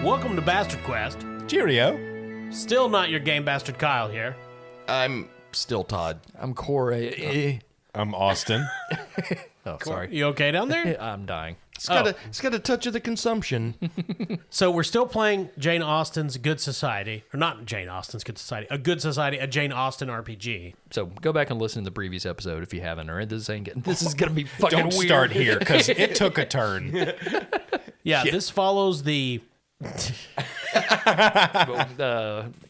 Welcome to Bastard Quest. Cheerio. Still not your game bastard Kyle here. I'm still Todd. I'm Corey. I'm Austin. Oh, sorry. You okay down there? I'm dying. It's got a touch of the consumption. So we're still playing Jane Austen's Good Society. Or not Jane Austen's Good Society. A Good Society, a Jane Austen RPG. So go back and listen to the previous episode if you haven't, or this is going to be fucking Don't weird. start here, because it took a turn. Yeah, this follows the...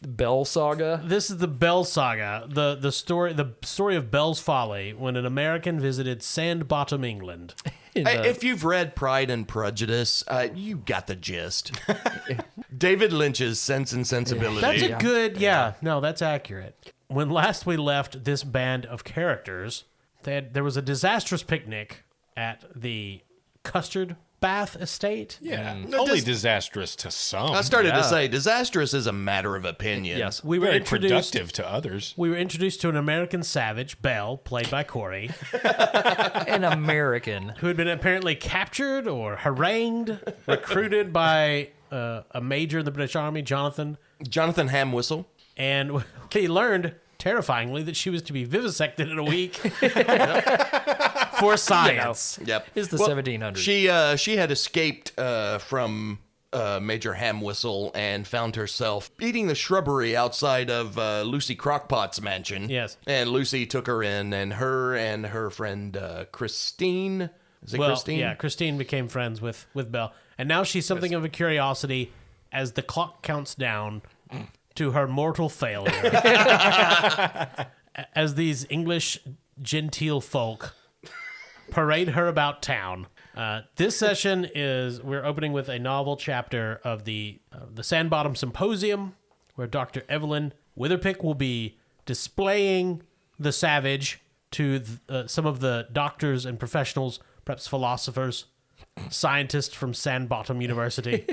Belle saga. This is the Belle saga, the story of Belle's Folly when an American visited Sandbottom, England. If you've read Pride and Prejudice, you got the gist. David Lynch's Sense and Sensibility. That's a good, no, that's accurate. When last we left this band of characters, there was a disastrous picnic at the Custard Bath Estate. Yeah, only disastrous to some. I started to say, disastrous is a matter of opinion. Yes. We were Very introduced productive to others. We were introduced to an American savage, Belle, played by Corey, An American. who had been apparently captured or harangued, recruited by a major in the British Army, Jonathan. Jonathan Hamwhistle. And he learned, terrifyingly, that she was to be vivisected in a week for science. Yep. It's the 1700s. She had escaped from Major Hamwhistle and found herself eating the shrubbery outside of Lucy Crockpot's mansion. Yes. And Lucy took her in, and her friend Christine. Is it Christine? Yeah, Christine became friends with Belle. And now she's something of a curiosity as the clock counts down to her mortal failure. As these English genteel folk parade her about town. This session we're opening with a novel chapter of the Sandbottom Symposium, where Dr. Evelyn Witherpick will be displaying the savage to some of the doctors and professionals, perhaps philosophers, scientists from Sandbottom University,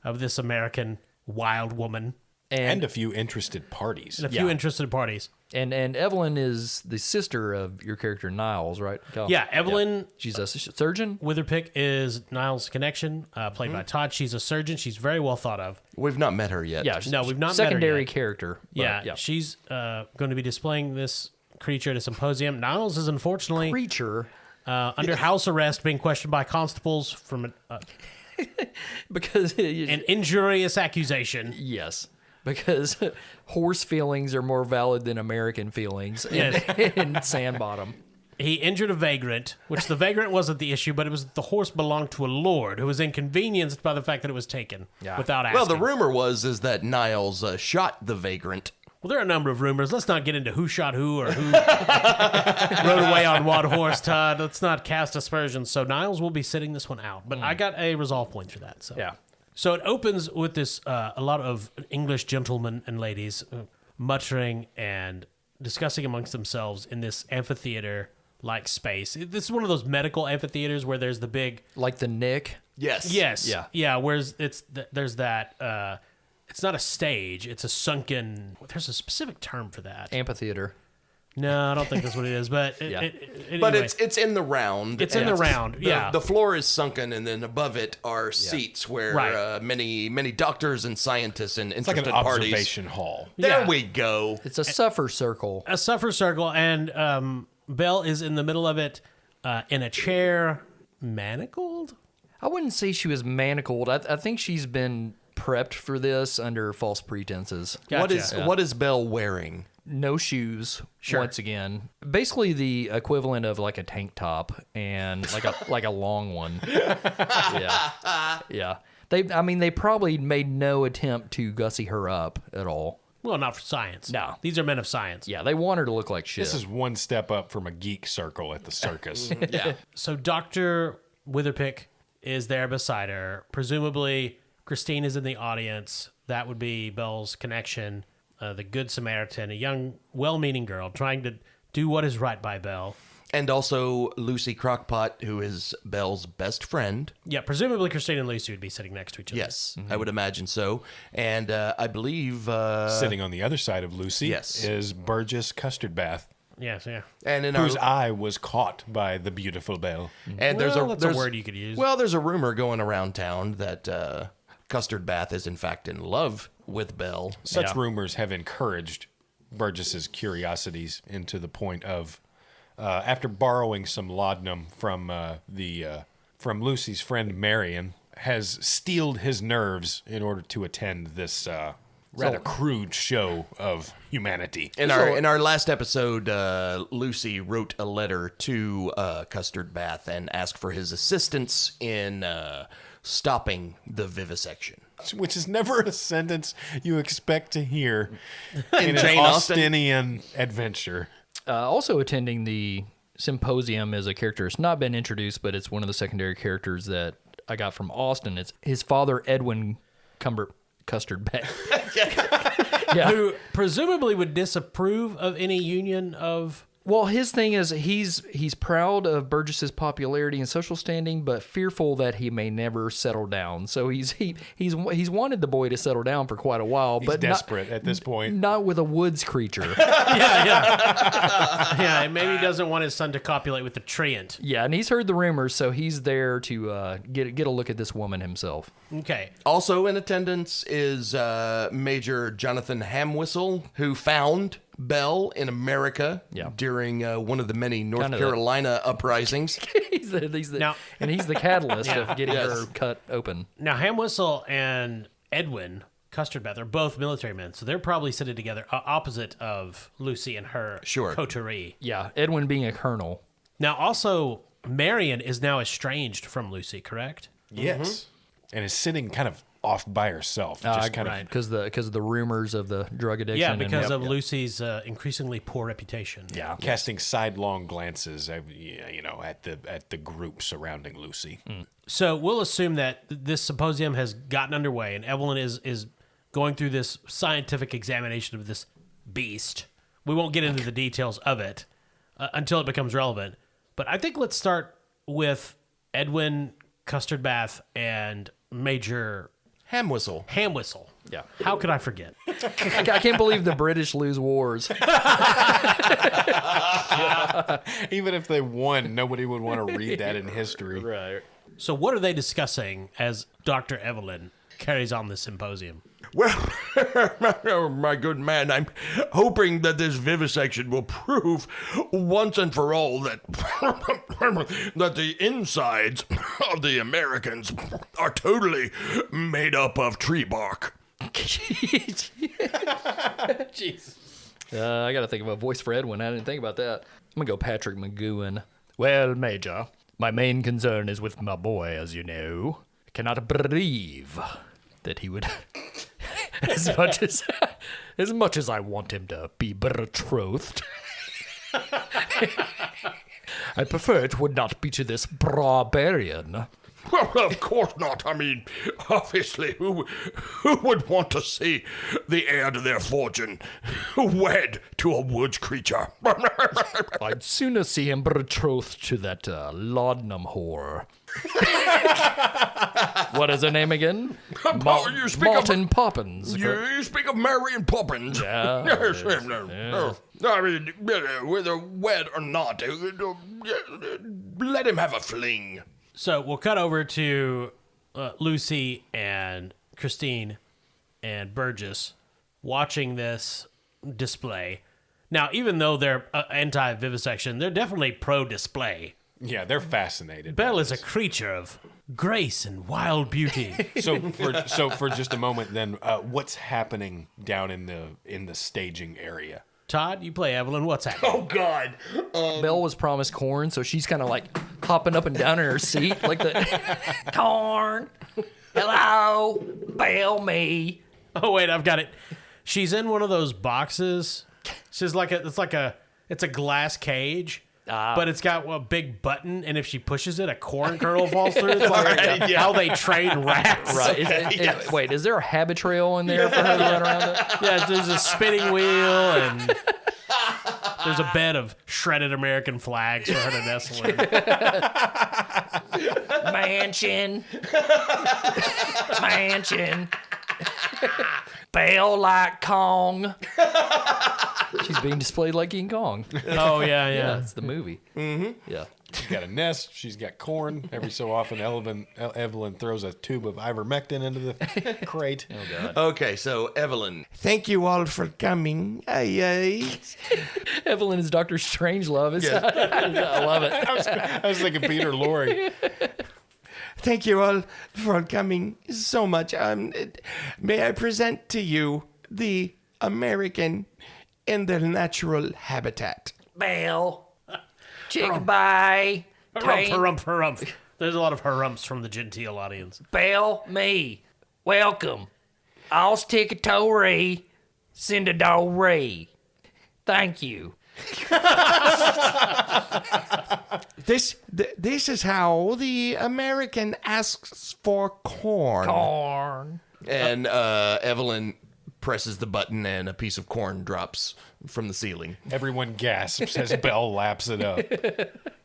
of this American wild woman. And a few interested parties. And a few interested parties. And Evelyn is the sister of your character Niles, right? Cal? Yeah, Evelyn. Yeah. She's a surgeon. Witherpick is Niles' connection, played by Todd. She's a surgeon. She's very well thought of. We've not met her yet. Yeah, No, we've not met her secondary yet. character. but Yeah, she's going to be displaying this creature at a symposium. Niles is unfortunately creature. under house arrest, being questioned by constables from Because an injurious accusation. yes. Because horse feelings are more valid than American feelings in Sandbottom. He injured a vagrant, which the vagrant wasn't the issue, but it was the horse belonged to a lord who was inconvenienced by the fact that it was taken without asking. Well, the rumor is that Niles shot the vagrant. Well, there are a number of rumors. Let's not get into who shot who or who rode away on what horse, Todd. Let's not cast aspersions. So Niles will be sitting this one out. But I got a resolve point for that. So. Yeah. So it opens with this a lot of English gentlemen and ladies muttering and discussing amongst themselves in this amphitheater-like space. This is one of those medical amphitheaters where there's the big... Like the Nick. Yes. Yes. Yeah. Yeah, whereas there's that... it's not a stage. It's a sunken... There's a specific term for that. Amphitheater. No, I don't think that's what it is, but Yeah. But anyway. it's in the round. It's in the round, yeah. The floor is sunken, and then above it are seats where Right. many doctors and scientists and It's like interested an parties. observation hall. There Yeah. we go. It's a suffer circle. A suffer circle, and Belle is in the middle of it in a chair, manacled? I wouldn't say she was manacled. I think she's been prepped for this under false pretenses. Gotcha. What is Belle wearing? No shoes. Sure. Once again, basically the equivalent of like a tank top and like a long one. Yeah. They probably made no attempt to gussy her up at all. Well, not for science. No. These are men of science. Yeah, they want her to look like shit. This is one step up from a geek circle at the circus. Yeah. So Dr. Witherpick is there beside her. Presumably, Christine is in the audience. That would be Belle's connection. The Good Samaritan, a young, well-meaning girl trying to do what is right by Belle. And also Lucy Crockpot, who is Belle's best friend. Yeah, presumably Christine and Lucy would be sitting next to each other. Yes, I would imagine so. And I believe... Sitting on the other side of Lucy Yes. is Burgess Custard Bath, Yes, yeah. and in whose our, eye was caught by the beautiful Belle. and Well, that's there's a word you could use. Well, there's a rumor going around town that Custard Bath is in fact in love with Belle. Such rumors have encouraged Burgess's curiosities into the point of, after borrowing some laudanum from from Lucy's friend Marion, has steeled his nerves in order to attend this rather crude show of humanity. In our last episode, Lucy wrote a letter to Custard Bath and asked for his assistance in stopping the vivisection. Which is never a sentence you expect to hear in an Jane Austen. Austenian adventure. Also attending the symposium is a character that's not been introduced, but it's one of the secondary characters that I got from Austen. It's his father, Edwin Custard Bath. Who presumably would disapprove of any union of... Well, his thing is he's proud of Burgess's popularity and social standing, but fearful that he may never settle down. So he's wanted the boy to settle down for quite a while, He's but desperate at this point. not with a woods creature. Yeah, maybe he doesn't want his son to copulate with the treant. Yeah, and he's heard the rumors, so he's there to get a look at this woman himself. Okay. Also in attendance is Major Jonathan Hamwhistle, who found Belle in America during one of the many North Carolina uprisings. he's the catalyst of getting her cut open. Now, Hamwhistle and Edwin Custard Bath are both military men, so they're probably sitting together opposite of Lucy and her coterie. Yeah, Edwin being a colonel. Now, also, Marion is now estranged from Lucy, correct? Yes. And is sitting kind of off by herself. Just kind of because of the rumors of the drug addiction. Yeah, because of Lucy's increasingly poor reputation. Yeah, casting sidelong glances, at the group surrounding Lucy. So we'll assume that this symposium has gotten underway, and Evelyn is going through this scientific examination of this beast. We won't get into the details of it until it becomes relevant. But I think let's start with Edwin Custard Bath and Major Hamwhistle. Yeah. How could I forget? I can't believe the British lose wars. Even if they won, nobody would want to read that in history. Right. So what are they discussing as Dr. Evelyn carries on this symposium? Well, my good man, I'm hoping that this vivisection will prove once and for all that that the insides of the Americans are totally made up of tree bark. Jesus. I got to think of a voice for Edwin. I didn't think about that. I'm going to go Patrick McGowan. Well, Major, my main concern is with my boy, as you know. I cannot believe that he would... as much as I want him to be betrothed, I prefer it would not be to this barbarian. Well, of course not. I mean, obviously, who would want to see the heir to their fortune wed to a woods creature? I'd sooner see him betrothed to that laudanum whore. What is her name again? You speak Martin Poppins. You speak of Marion Poppins. Yeah. Yes, no. I mean, whether wed or not, let him have a fling. So we'll cut over to Lucy and Christine and Burgess watching this display. Now, even though they're anti-vivisection, they're definitely pro-display. Yeah, they're fascinated. Belle is a creature of grace and wild beauty. So for just a moment, then, what's happening down in the staging area? Todd, you play Evelyn. What's happening? Oh, God. Belle was promised corn, so she's kind of like hopping up and down in her seat, like the corn. Hello, Belle me. Oh wait, I've got it. She's in one of those boxes. She's it's a glass cage. But it's got a big button, and if she pushes it, a corn kernel falls through. It's like how they train rats. Right. Wait, is there a habit trail in there for her to run around it? Yeah, there's a spinning wheel, and there's a bed of shredded American flags for her to nestle in. Mansion. Belle like Kong. She's being displayed like King Kong. Oh yeah, Yeah, yeah. it's the movie. Mm-hmm. Yeah. She's got a nest. She's got corn. Every so often, Evelyn throws a tube of ivermectin into the crate. Oh, God. Okay, so Evelyn, thank you all for coming. Aye. Evelyn is Dr. Strangelove. Yeah. I love it. I was thinking Peter Lorre. Thank you all for coming so much. May I present to you the American in their natural habitat? Belle. Chick-bye. Harumph, harumph, harumph. There's a lot of harumphs from the genteel audience. Belle, me. Welcome. Austicatory. Cinderdory. Thank you. This is how the American asks for corn. Corn. And Evelyn presses the button and a piece of corn drops from the ceiling. Everyone gasps as Belle laps it up.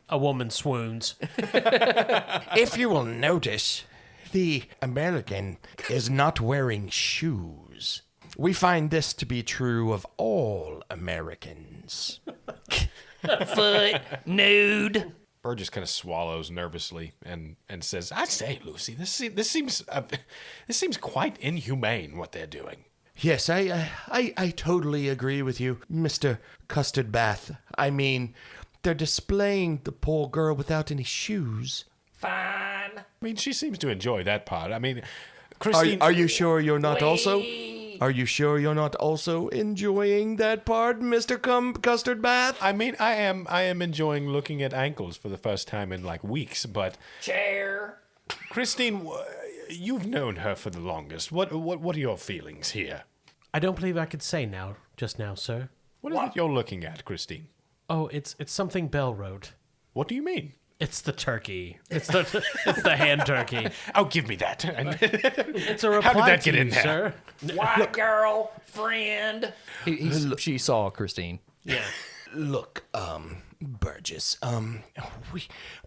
A woman swoons. If you will notice, the American is not wearing shoes. We find this to be true of all Americans. Foot. Nude. Burgess kind of swallows nervously and says, "I say, Lucy, this seems quite inhumane what they're doing." Yes, I totally agree with you, Mr. Custard Bath. I mean, they're displaying the poor girl without any shoes. Fine. I mean, she seems to enjoy that part. I mean, Christine, Are you sure you're not also? Wee. Are you sure you're not also enjoying that part, Mr. Custard Bath? I mean, I am enjoying looking at ankles for the first time in like weeks. But Chair. Christine, you've known her for the longest. What are your feelings here? I don't believe I could say just now, sir. What is it you're looking at, Christine? Oh, it's something Belle wrote. What do you mean? It's the turkey. It's the hand turkey. Oh, give me that. It's a reply How did that to get you, in there? sir. White girl. Friend. She saw Christine. Yeah. Look, Burgess,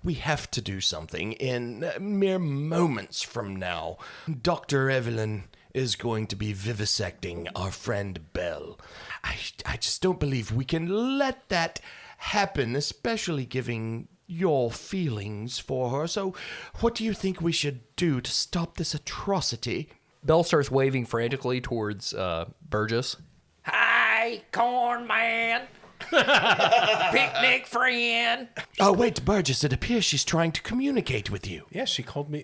we have to do something. In mere moments from now, Dr. Evelyn is going to be vivisecting our friend Belle. I just don't believe we can let that happen, especially giving your feelings for her. So what do you think we should do to stop this atrocity? Belle starts waving frantically towards Burgess. Hi, corn man. Picnic friend. Oh, wait, Burgess, it appears she's trying to communicate with you. Yeah, she called me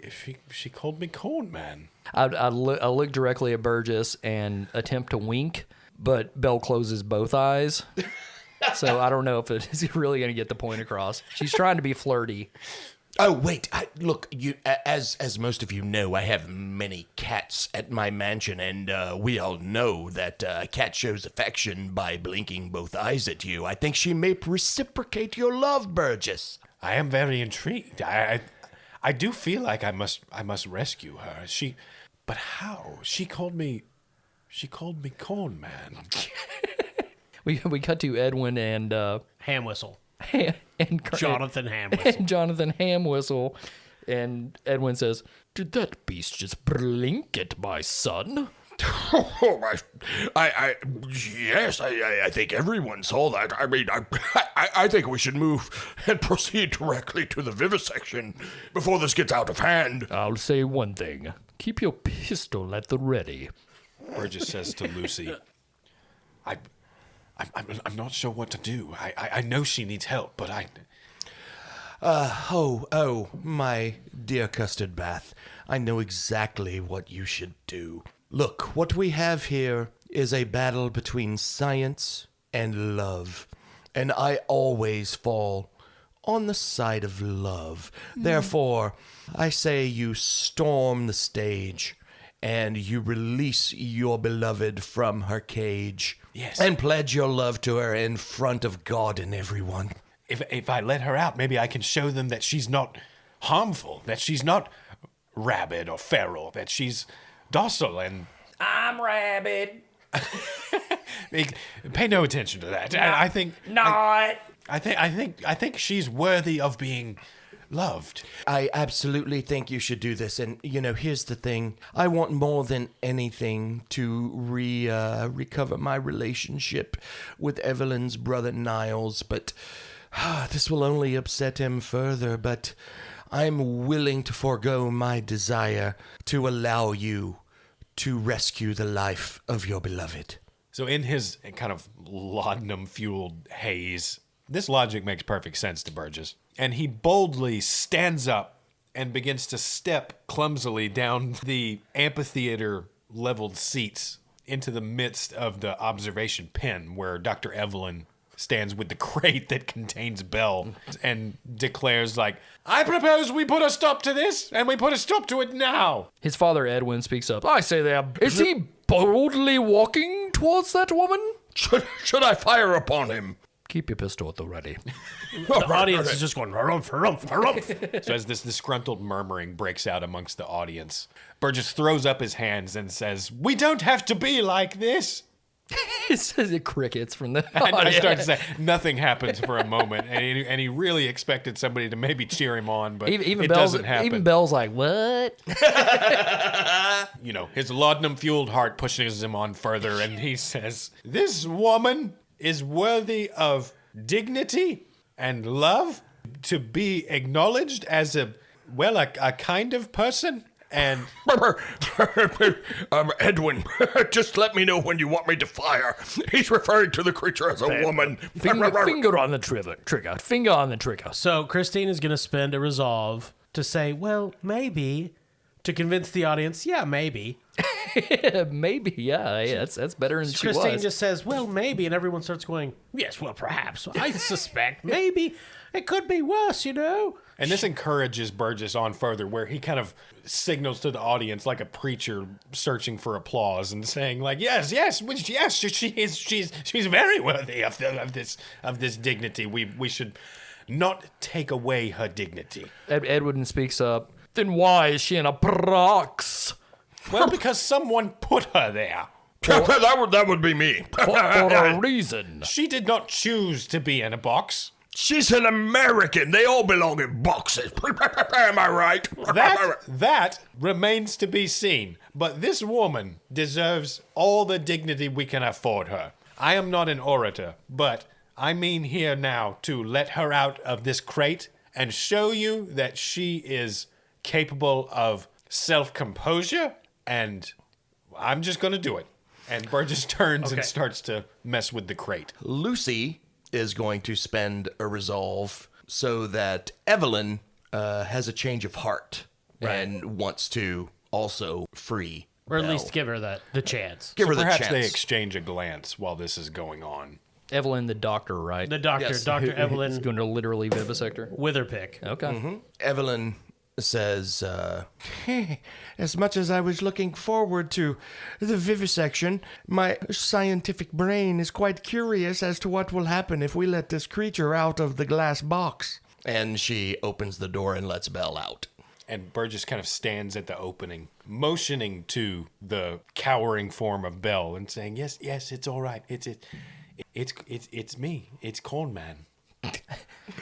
Corn Man. I look directly at Burgess and attempt to wink, but Belle closes both eyes. So I don't know if it's really going to get the point across. She's trying to be flirty. Oh, wait, look, you, as most of you know, I have many cats at my mansion, and we all know that a cat shows affection by blinking both eyes at you. I think she may reciprocate your love, Burgess. I am very intrigued. I do feel like I must rescue her. But how? She called me Corn Man. We cut to Edwin and Ham whistle. and Jonathan Ham whistle. and Jonathan Hamwhistle, and Edwin says, "Did that beast just blink at my son?" Oh, yes, I think everyone saw that. I mean, I think we should move and proceed directly to the vivisection before this gets out of hand. I'll say one thing: keep your pistol at the ready. Burgess says to Lucy, I'm not sure what to do. I know she needs help, but Oh, my dear Custard Bath, I know exactly what you should do. Look, what we have here is a battle between science and love, and I always fall on the side of love. Therefore, I say you storm the stage and you release your beloved from her cage. Yes. And pledge your love to her in front of God and everyone. if I let her out, maybe I can show them that she's not harmful, that she's not rabid or feral, that she's docile and... I'm rabid. Pay no attention to that. I think Not. I think she's worthy of being loved. I absolutely think you should do this. And, here's the thing. I want more than anything to recover my relationship with Evelyn's brother Niles, but this will only upset him further. But I'm willing to forego my desire to allow you to rescue the life of your beloved. So in his kind of laudanum-fueled haze, this logic makes perfect sense to Burgess. And he boldly stands up and begins to step clumsily down the amphitheater-leveled seats into the midst of the observation pen where Dr. Evelyn stands with the crate that contains Belle and declares, like, I propose we put a stop to this, and we put a stop to it now. His father, Edwin, speaks up. I say there, is he boldly walking towards that woman? Should I fire upon him? Keep your pistol at the ready. The audience is just going, harumph, harumph, harumph. So as this disgruntled murmuring breaks out amongst the audience, Burgess throws up his hands and says, we don't have to be like this. It says crickets from the I audience. start to say, nothing happens for a moment. And he really expected somebody to maybe cheer him on, but Even it Bell's, doesn't happen. Even Bell's like, what? His laudanum-fueled heart pushes him on further, and he says, this woman is worthy of dignity and love, to be acknowledged as a kind of person. And Edwin, just let me know when you want me to fire. He's referring to the creature as a woman. Finger on the trigger. Finger on the trigger. So Christine is going to spend a resolve to say, well, maybe, to convince the audience, yeah, maybe. Maybe, yeah. That's better than she was. Christine just says, well, maybe, and everyone starts going, yes, well, perhaps. I suspect, maybe. It could be worse, And this encourages Burgess on further, where he kind of signals to the audience like a preacher searching for applause and saying, like, yes, she's very worthy of this dignity. We should not take away her dignity. Edwin speaks up. Then why is she in a box? Well, because someone put her there. that would be me. For a reason. She did not choose to be in a box. She's an American. They all belong in boxes. Am I right? That remains to be seen. But this woman deserves all the dignity we can afford her. I am not an orator, but I mean here now to let her out of this crate and show you that she is capable of self-composure, and I'm just going to do it. And Burgess turns and starts to mess with the crate. Lucy is going to spend a resolve so that Evelyn has a change of heart and wants to also free Or at Belle. least give her the chance. Give her the Perhaps chance. they exchange a glance while this is going on. Evelyn, the doctor, right? The doctor, Yes. Dr. He's Evelyn going to literally vivisect her. Witherpick. Okay. Evelyn says, as much as I was looking forward to the vivisection, my scientific brain is quite curious as to what will happen if we let this creature out of the glass box. And she opens the door and lets Belle out. And Burgess kind of stands at the opening, motioning to the cowering form of Belle and saying, yes, it's all right. It's me. It's Corn Man.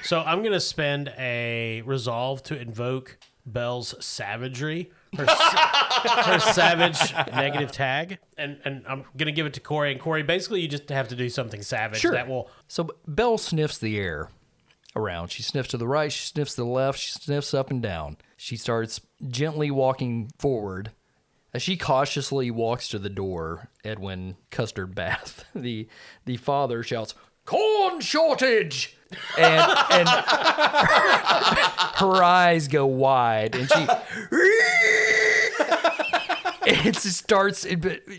So I'm going to spend a resolve to invoke Belle's savagery, her savage negative tag, and I'm going to give it to Corey. And Corey, basically, you just have to do something savage Sure. that will. So Belle sniffs the air around. She sniffs to the right, she sniffs to the left, she sniffs up and down. She starts gently walking forward. As she cautiously walks to the door, Edwin Custard Bath, the father, shouts, "Corn shortage!" And her eyes go wide, and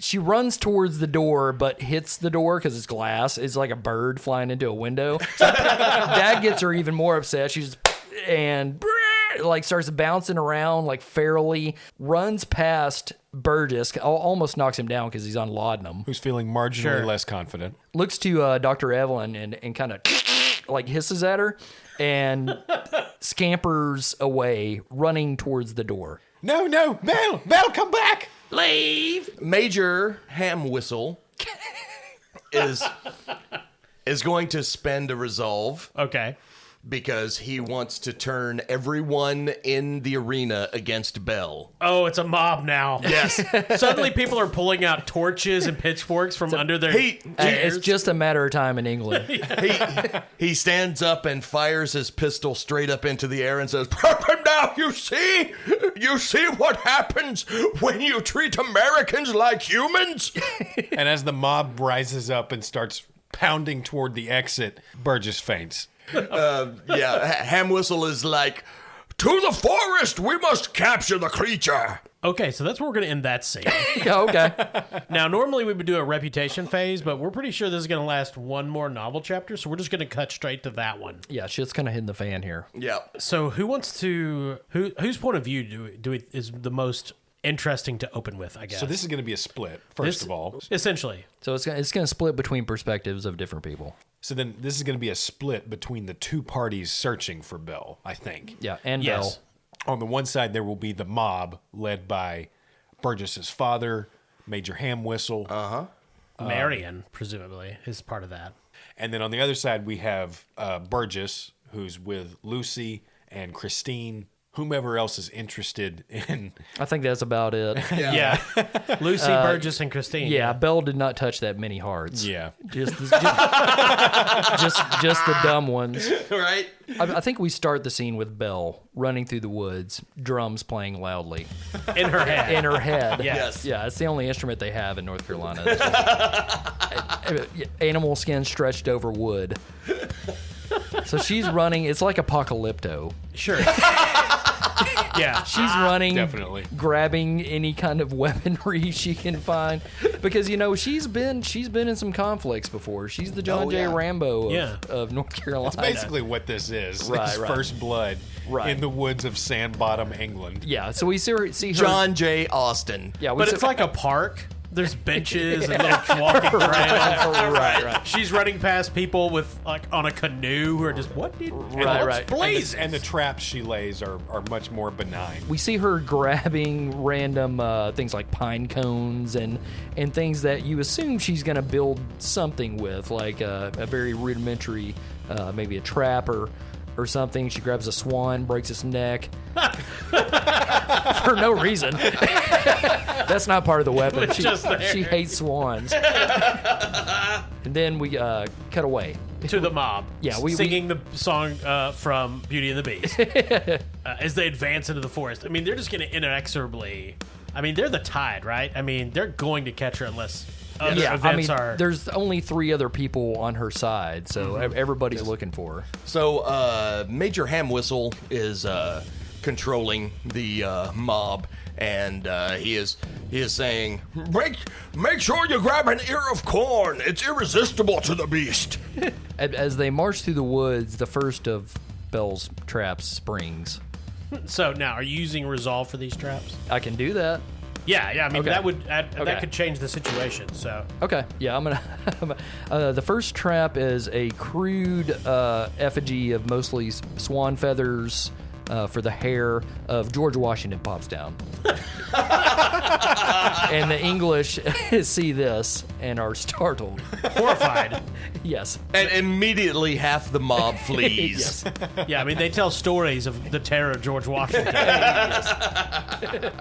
she runs towards the door, but hits the door because it's glass. It's like a bird flying into a window. So Dad gets her even more upset. She's starts bouncing around like fairly, runs past Burgess, almost knocks him down because he's on laudanum. Who's feeling marginally less confident. Looks to Dr. Evelyn and kind of like hisses at her and scampers away, running towards the door. No, Belle, come back. Leave. Major Ham Whistle is going to spend a resolve Okay. because he wants to turn everyone in the arena against Belle. Oh, it's a mob now. Yes. Suddenly people are pulling out torches and pitchforks from under their chairs. It's just a matter of time in England. He stands up and fires his pistol straight up into the air and says, "Now you see what happens when you treat Americans like humans?" And as the mob rises up and starts pounding toward the exit, Burgess faints. Ham Whistle is like, "To the forest! We must capture the creature!" Okay, so that's where we're going to end that scene. Yeah, okay. Now, normally we would do a reputation phase, but we're pretty sure this is going to last one more novel chapter, so we're just going to cut straight to that one. Yeah, shit's kind of hitting the fan here. Yeah. So who wants to... whose point of view is the most interesting to open with, I guess? So this is going to be a split, first of all. Essentially. So it's going to split between perspectives of different people. So then this is going to be a split between the two parties searching for Belle, I think. Yeah, and Yes. Belle. On the one side, there will be the mob led by Burgess's father, Major Ham Whistle. Marion, presumably, is part of that. And then on the other side, we have Burgess, who's with Lucy and Christine, whomever else is interested in. I think that's about it. Yeah. Lucy, Burgess, and Christine. Yeah, Belle did not touch that many hearts. Yeah. Just the dumb ones. Right? I think we start the scene with Belle running through the woods, drums playing loudly In her head. in her head. Yes. Yeah, it's the only instrument they have in North Carolina. Animal skin stretched over wood. So she's running. It's like Apocalypto. Sure. Yeah. She's running, Definitely. grabbing any kind of weaponry she can find, because she's been in some conflicts before. She's the John J. Rambo of North Carolina. That's basically what this is. Right, It's right. first blood Right. in the woods of Sandbottom, England. Yeah, so we see her. John J. Austen. Yeah, But it's like a park. There's benches and little walking trails. right. She's running past people with on a canoe who are just, what did Right. blazes? And the traps she lays are much more benign. We see her grabbing random things like pine cones and things that you assume she's going to build something with, like a very rudimentary, maybe a trap or something. She grabs a swan, breaks its neck for no reason. That's not part of the weapon. It's just there. She hates swans. And then we cut away. to the mob. Yeah, singing the song from Beauty and the Beast as they advance into the forest. I mean, they're just going to inexorably. I mean, they're the tide, right? I mean, they're going to catch her unless other events are. There's only 3 other people on her side, so everybody's looking for her. So Major Ham Whistle is controlling the mob, and he is saying, make sure you grab an ear of corn. It's irresistible to the beast. As they march through the woods, the first of Belle's traps springs. So now, are you using resolve for these traps? I can do that. Yeah. I mean, Okay. that would that Okay. could change the situation. So Okay, yeah, I'm gonna. The first trap is a crude effigy of mostly swan feathers for the hair of George Washington pops down. And the English see this and are startled. horrified. Yes. And immediately half the mob flees. Yes. Yeah, I mean, they tell stories of the terror of George Washington. And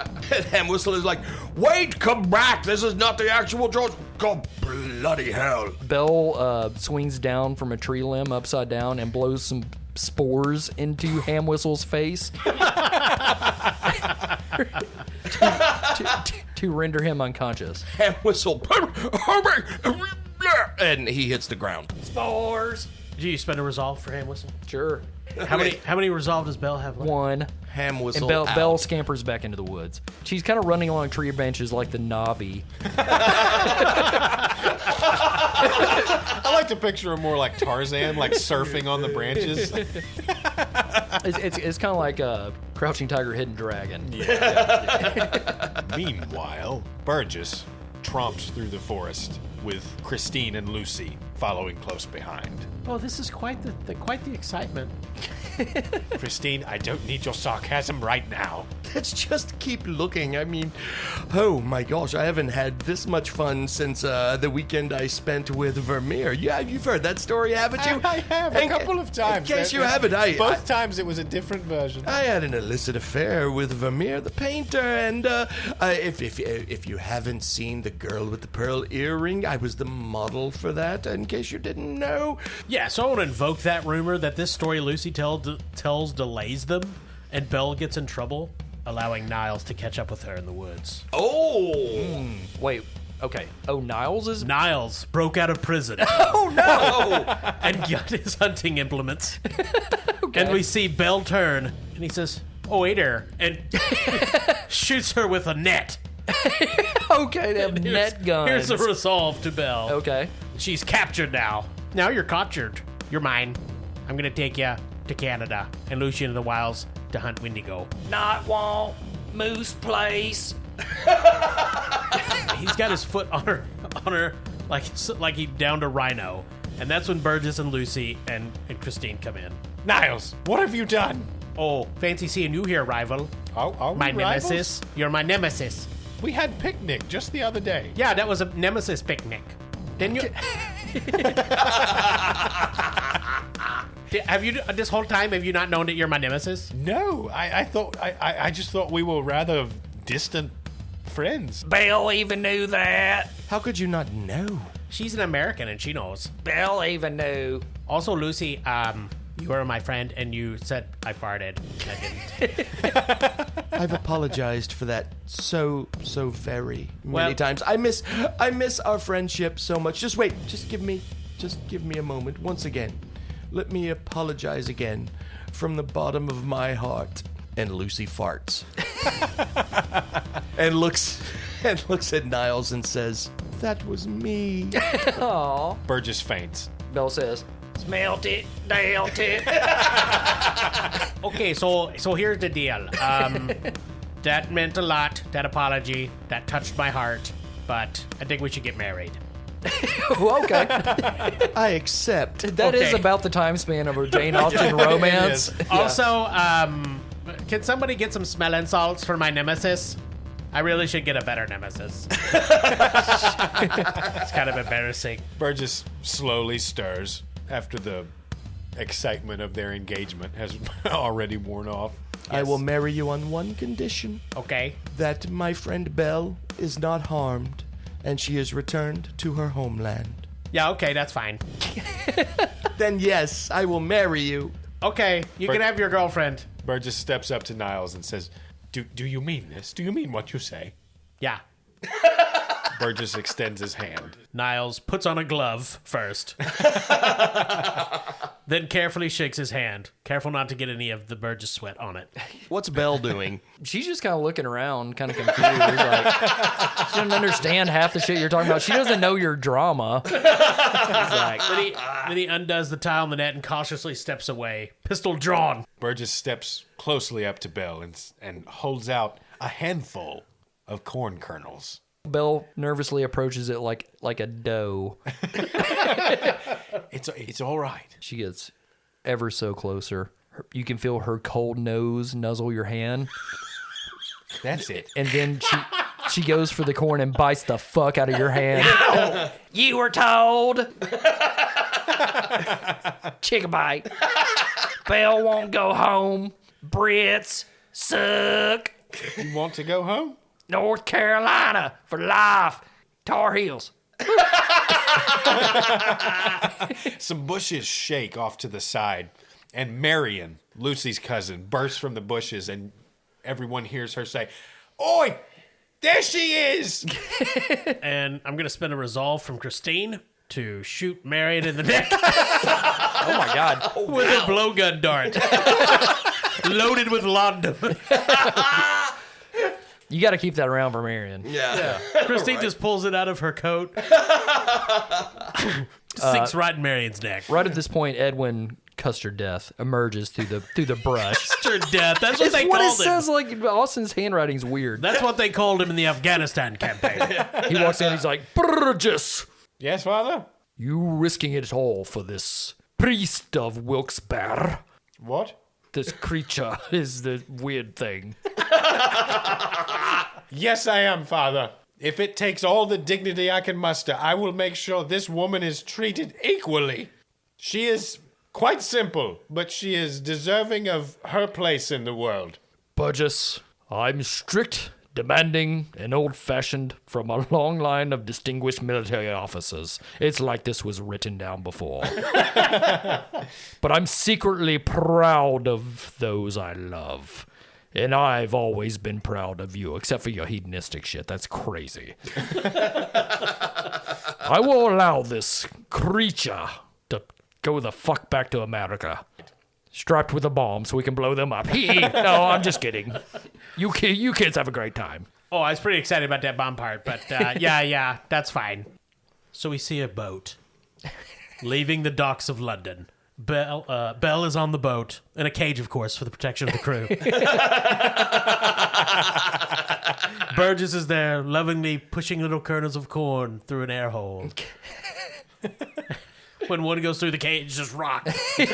Ham Whistle is like, wait, come back. This is not the actual George. Go bloody hell. Belle swings down from a tree limb upside down and blows some spores into Ham Whistle's face to render him unconscious. Ham Whistle, and he hits the ground. Spores. Do you spend a resolve for Ham Whistle? Sure. How many resolve does Belle have left? 1. Ham Whistle And out. Belle scampers back into the woods. She's kind of running along tree branches like the Navi. I like to picture him more like Tarzan, like surfing on the branches. It's kind of like a Crouching Tiger, Hidden Dragon. Meanwhile, Burgess tromps through the forest with Christine and Lucy following close behind. Oh, this is quite the excitement. Christine, I don't need your sarcasm right now. let's just keep looking. I mean, oh my gosh, I haven't had this much fun since the weekend I spent with Vermeer. Yeah, you've heard that story, haven't you? I have a couple of times. In case you haven't, both times it was a different version. I had an illicit affair with Vermeer the painter, and if you haven't seen The Girl with the Pearl Earring, I was the model for that, in case you didn't know. Yeah, so I want to invoke that rumor that this story Lucy tells delays them, and Belle gets in trouble, allowing Niles to catch up with her in the woods. Oh! Wait, okay. Oh, Niles is... Niles broke out of prison Oh, no! and got his hunting implements. Okay. And we see Belle turn, and he says, "Oh, hey there," and shoots her with a net. Okay, they have net guns. Here's the resolve to Belle. Okay. She's captured now. Now you're captured. You're mine. I'm gonna take you to Canada and lose you into the wilds to hunt Wendigo. Not want Moose Place. He's got his foot on her, like he downed a rhino. And that's when Burgess and Lucy and Christine come in. Niles, what have you done? Oh, fancy seeing you here, rival. Are we My rivals? nemesis. You're my nemesis. We had picnic just the other day. Yeah, that was a nemesis picnic. Didn't you? Have you this whole time? Have you not known that you're my nemesis? No, I just thought we were rather distant friends. Belle even knew that. How could you not know? She's an American and she knows. Belle even knew. Also, Lucy, you were my friend and you said I farted. I didn't. I've apologized for that so very many Well- times. I miss our friendship so much. Just wait. Just give me a moment. Once again, let me apologize again from the bottom of my heart. And Lucy farts and looks at Niles and says, "That was me." Aw. Burgess faints. Belle says, Smelt it, dealt it. Okay, so here's the deal. That meant a lot. That apology that touched my heart. But I think we should get married. well, okay. I accept. That is Okay. about the time span of a Jane Austen romance. It is. Also, can somebody get some smelling salts for my nemesis? I really should get a better nemesis. It's kind of embarrassing. Burgess slowly stirs after the excitement of their engagement has already worn off. I will marry you on one condition: Okay. that my friend Belle is not harmed, and she is returned to her homeland. Yeah, okay, that's fine. Then yes, I will marry you. Okay, you can have your girlfriend. Burgess steps up to Niles and says, Do you mean this? Do you mean what you say? Yeah. Burgess extends his hand. Niles puts on a glove first. Then carefully shakes his hand. Careful not to get any of the Burgess sweat on it. What's Belle doing? She's just kind of looking around, kind of confused. Like, she doesn't understand half the shit you're talking about. She doesn't know your drama. It's like, Then he undoes the tie on the net and cautiously steps away, pistol drawn. Burgess steps closely up to Belle and holds out a handful of corn kernels. Belle nervously approaches it like a doe. It's all right. She gets ever so closer. You can feel her cold nose nuzzle your hand. That's it. And then she goes for the corn and bites the fuck out of your hand. You were told. Chick a bite. Belle won't go home. Brits suck. You want to go home? North Carolina for life. Tar Heels. Some bushes shake off to the side, and Marion, Lucy's cousin, bursts from the bushes, and everyone hears her say, "Oi! There she is!" And I'm going to spend a resolve from Christine to shoot Marion in the neck Oh my god. with a blowgun dart. Loaded with laudanum. You got to keep that around for Marion. Yeah. Christine just pulls it out of her coat. Sinks right in Marion's neck. Right at this point, Edwin Custard Death emerges through the brush. Her death. That's what It's they what it called him. says. Like Austin's handwriting's weird. That's what they called him in the Afghanistan campaign. He walks in. He's like, Burgess, Yes, Father? you risking it all for this priest of Wilkes-Barre. What? this creature is the weird thing. Yes, I am, Father. If it takes all the dignity I can muster, I will make sure this woman is treated equally. She is quite simple, but she is deserving of her place in the world. Burgess, I'm strict, demanding, and old-fashioned from a long line of distinguished military officers. It's like this was written down before. But I'm secretly proud of those I love. And I've always been proud of you, except for your hedonistic shit. That's crazy. I will allow this creature to go the fuck back to America. Strapped with a bomb so we can blow them up. No, I'm just kidding. You kids have a great time. Oh, I was pretty excited about that bomb part, but yeah, that's fine. So we see a boat leaving the docks of London. Belle is on the boat, in a cage, of course, for the protection of the crew. Burgess is there, lovingly pushing little kernels of corn through an air hole. When one goes through the cage, just rock. It's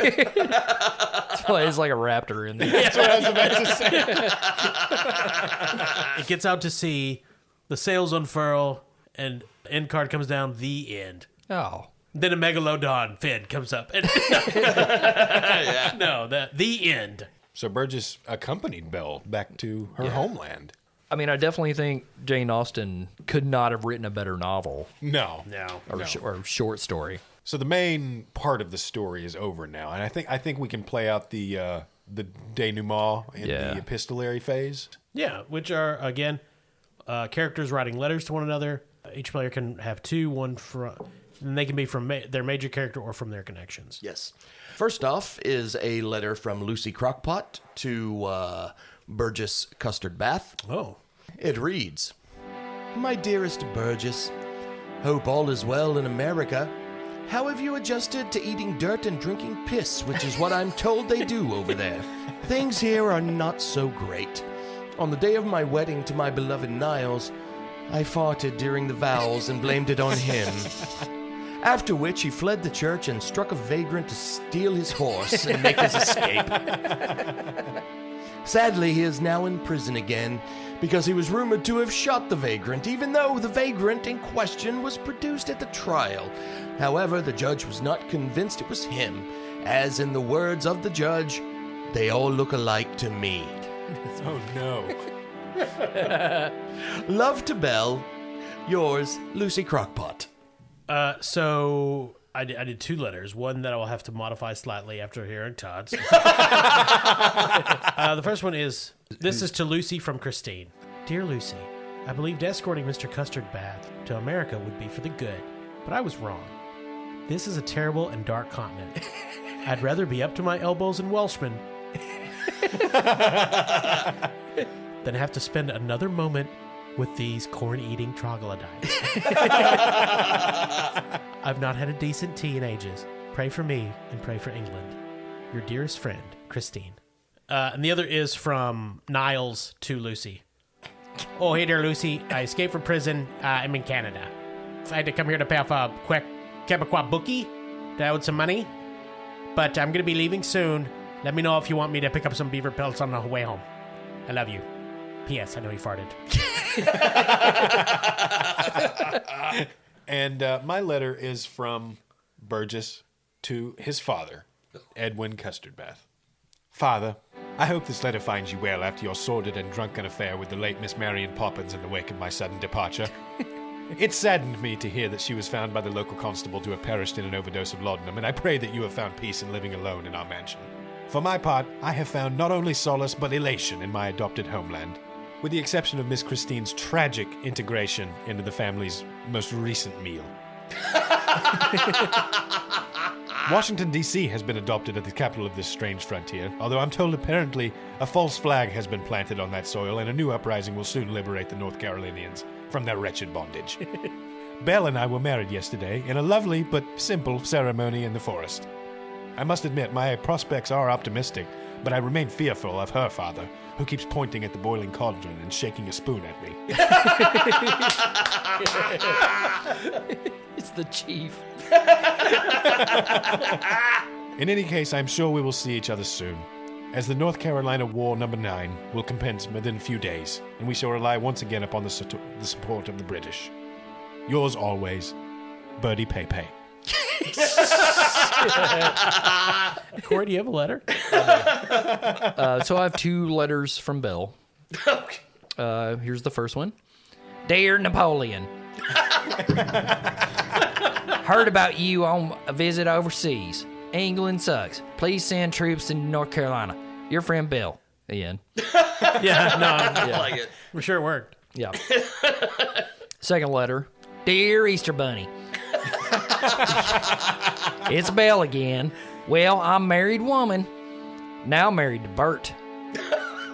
like a raptor in there. That's what I was about to say. It gets out to sea, the sails unfurl, and end card comes down, the end. Oh. Then a megalodon fin comes up. And No, the end. So Burgess accompanied Belle back to her homeland. I mean, I definitely think Jane Austen could not have written a better novel No. or short story. So the main part of the story is over now, and I think we can play out the denouement in the epistolary phase. Yeah, which are, again, characters writing letters to one another. Each player can have two, one from... And they can be from their major character or from their connections. Yes. First off is a letter from Lucy Crockpot to Burgess Custard Bath. Oh. It reads, My dearest Burgess, hope all is well in America. How have you adjusted to eating dirt and drinking piss, which is what I'm told they do over there? Things here are not so great. On the day of my wedding to my beloved Niles, I farted during the vows and blamed it on him. After which he fled the church and struck a vagrant to steal his horse and make his escape. Sadly, he is now in prison again because he was rumored to have shot the vagrant, even though the vagrant in question was produced at the trial. However, the judge was not convinced it was him, as in the words of the judge, they all look alike to me. Oh, no. Love to Belle, yours, Lucy Crockpot. So I did two letters. One that I will have to modify slightly after hearing Todd's. The first one is, this is to Lucy from Christine. Dear Lucy, I believed escorting Mr. Custard Bath to America would be for the good, but I was wrong. This is a terrible and dark continent. I'd rather be up to my elbows in Welshmen than have to spend another moment with these corn-eating troglodytes. I've not had a decent tea in ages. Pray for me and pray for England. Your dearest friend, Christine. And the other is from Niles to Lucy. Oh, hey there, Lucy. I escaped from prison. I'm in Canada. I had to come here to pay off a quick Quebecois bookie that owed some money. But I'm going to be leaving soon. Let me know if you want me to pick up some beaver pelts on the way home. I love you. P.S. I know you farted. And my letter is from Burgess to his father, Edwin Custardbath. Father, I hope this letter finds you well after your sordid and drunken affair with the late Miss Marion Poppins in the wake of my sudden departure. It saddened me to hear that she was found by the local constable to have perished in an overdose of laudanum, and I pray that you have found peace in living alone in our mansion. For my part, I have found not only solace but elation in my adopted homeland, with the exception of Miss Christine's tragic integration into the family's most recent meal. Washington, D.C. has been adopted as the capital of this strange frontier, although I'm told apparently a false flag has been planted on that soil and a new uprising will soon liberate the North Carolinians from their wretched bondage. Belle and I were married yesterday in a lovely but simple ceremony in the forest. I must admit, my prospects are optimistic, but I remain fearful of her father, who keeps pointing at the boiling cauldron and shaking a spoon at me. It's the chief. In any case, I'm sure we will see each other soon. as the North Carolina War No. 9 will commence within a few days, and we shall rely once again upon the support of the British. Yours always, Birdie Pay. Corey, do you have a letter? So I have 2 letters from Belle. Here's the first one. Dear Napoleon, heard about you on a visit overseas. England sucks. Please send troops to North Carolina. Your friend Bill. The end. Yeah, no, I like it. I'm sure it worked. Yeah. Second letter. Dear Easter Bunny, it's Belle again. Well, I'm a married woman. Now married to Bert.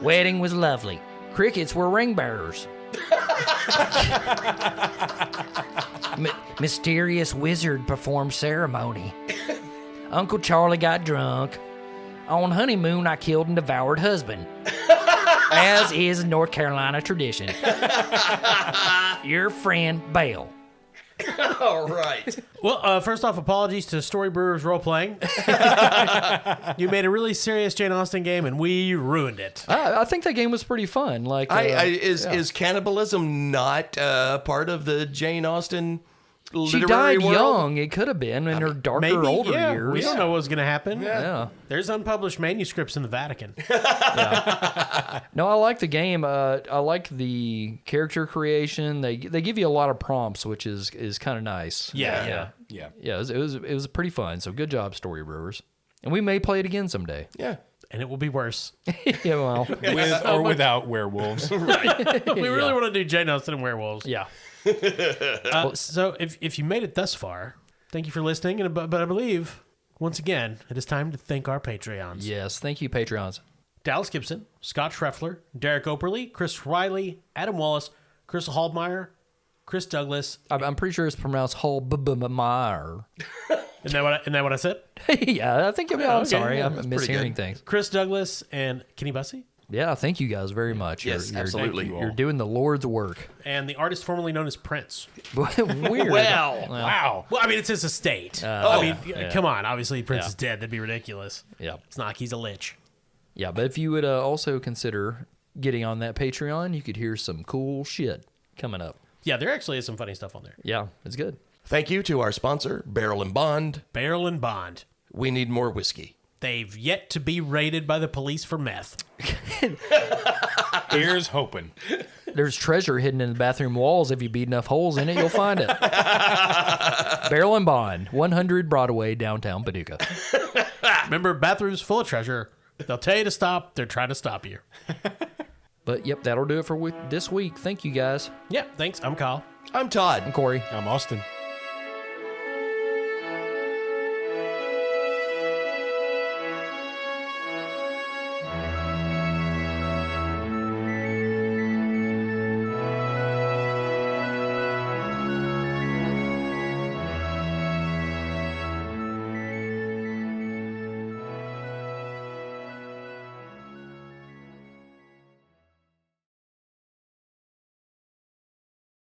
Wedding was lovely. Crickets were ring bearers. Mysterious wizard performed ceremony. Uncle Charlie got drunk. On honeymoon, I killed and devoured husband. As is North Carolina tradition. Your friend, Belle. All right. Well, first off, apologies to Story Brewers Role Playing. You made a really serious Jane Austen game, and we ruined it. I think that game was pretty fun. Like, Is cannibalism not part of the Jane Austen she literary died world? young. It could have been in her darker, Maybe, older yeah, years. we don't know what's going to happen. Yeah. There's unpublished manuscripts in the Vatican. No, I like the game. I like the character creation. They give you a lot of prompts, which is kind of nice. Yeah. Yeah. Yeah, it was pretty fun. So good job, Story Brewers. And we may play it again someday. Yeah. And it will be worse. Yeah, well, With or without werewolves. We really want to do Jane Austen and werewolves. yeah. So if you made it thus far, thank you for listening. But I believe, once again, it is time to thank our Patreons. Yes, thank you, Patreons. Dallas Gibson, Scott Schreffler, Derek Operly, Chris Riley, Adam Wallace, Chris Haldmeyer, Chris Douglas. I'm pretty sure it's pronounced Holbmar. Isn't that what I said? Yeah, I think I'm sorry. yeah, I'm mishearing things. Chris Douglas and Kenny Bussey. Yeah, thank you guys very much. Yes, absolutely. You're doing the Lord's work. And the artist formerly known as Prince. Weird. Wow. Well, I mean, it's his estate. Come on. Obviously, Prince Yeah. is dead. That'd be ridiculous. Yeah. It's not like he's a lich. Yeah, but if you would also consider getting on that Patreon, you could hear some cool shit coming up. Yeah, there actually is some funny stuff on there. Yeah, it's good. Thank you to our sponsor, Barrel and Bond. Barrel and Bond. We need more whiskey. They've yet to be raided by the police for meth. Here's hoping. There's treasure hidden in the bathroom walls. If you beat enough holes in it, you'll find it. Barrel and Bond, 100 Broadway, downtown Paducah. Remember, bathrooms full of treasure. They'll tell you to stop. They're trying to stop you. But yep, that'll do it for this week. Thank you guys. Yeah, thanks. I'm Kyle. I'm Todd. I'm Corey. I'm Austin.